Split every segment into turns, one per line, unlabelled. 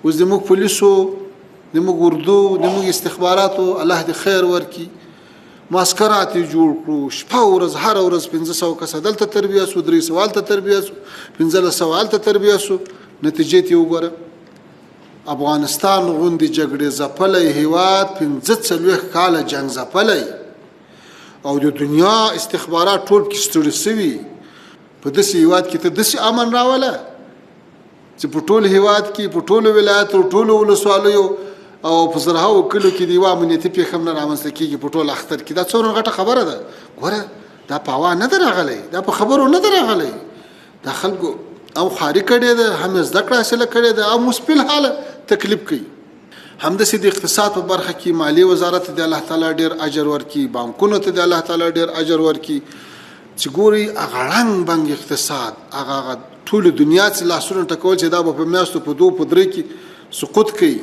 اوس زموږ پولیسو زموږ اردو زموږ استخباراتو الله دې خیر ورکړي معسکرات یې جوړ کړو شپه ورځ هره ورځ 500 کسه دلته تربیه سو 300 هلته تربیه سو 1500 هلته تربیه سو نتیجې ته وګوره افغانستان غوندې جګړې ځپلی هیواد 45 کاله جنګ ځپلی او د دنیا استخبارات ټول کې ستړي سوي په داسې هیواد کې ته داسې امن راوله چې په ټول هیواد کې په ټولو ولایتو ټولو ولسوالیو او په زرهاو کلو کې د یوه امنیتي پېښه هم نه رامنځته کېږي په ټول اختر کې دا څومره غټه خبره ده ګوره دا په هوا نه ده راغلی دا په خبرو نه ده راغلی دا خلکو او خواري کړې ده هم زده کړه حاصله کړې ده او مشکل حاله تکلیف کوي همداسې د اقتصاد په برخه کې مالی وزارت د الله تعالی ډېر اجر ورکړي بانکونو ته د الله تعالی ډېر اجر ورکړي چې ګوري هغه ړنګ بنګ اقتصاد هغه ټول دنیا چې لاسونه ټکول چې دا په میاشتو په 2 په 3 کې سقوط کوي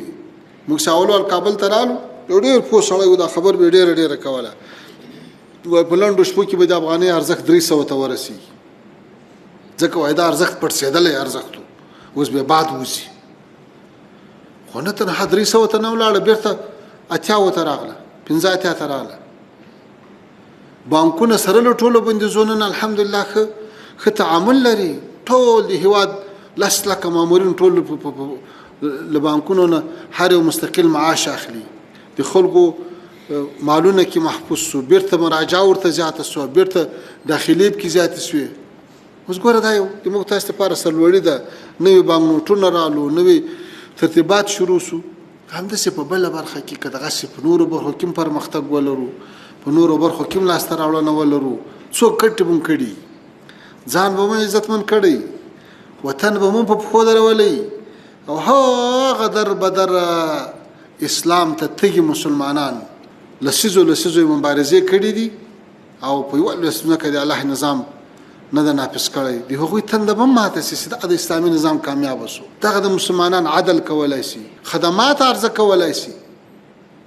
موږ ساولو کابل ته رالو ډېر پوه سړی و دا خبر به ډېره کوله وای په لنډو شپو کې به د افغانۍ ارزښت 300 ته ورسېږي ځکه وای دا ارزښت پړسېدلی ارزښت اوس به باد وځي خو نه تنها 300 ته نه ولاړه بېرته 80 ته راغله 15 ته راغله بانکونه سره له ټولو بندیزونو نه الحمدلله ښه تعامل لري ټول د هیواد 10 لکه مامورین ټول له بانکونو نه هر یو مستقل معاش اخلي د خلکو مالونه کې محفوظ شو بیرته مراجعه ورته زیاته شو بیرته داخلي کې زیاته شو اوس ګوره دا یو د موږ تاسو لپاره سرلوړي ده نوې بانک نوټونه رالو نوې ترتیبات شروع شو همداسې په بله برخه کې که دغسې په نورو برخو کې پرمختګ ولرو په نورو برخو کې لاسته راوړنه ولرو څوک کټ به کړي ځان به مو عزتمن کړي وطن به مو په پښو درولی او هغه در بدر اسلام ته تګي مسلمانان لسیزو مبارزې کړي دي او په یو لسنه کې د الله نظام نه د نافذ کړي دی هغوی تنده به ماته سي د اسلامي نظام کامیاب وسو دغه د مسلمانان عدل کولای شي خدمات عرضه کولای شي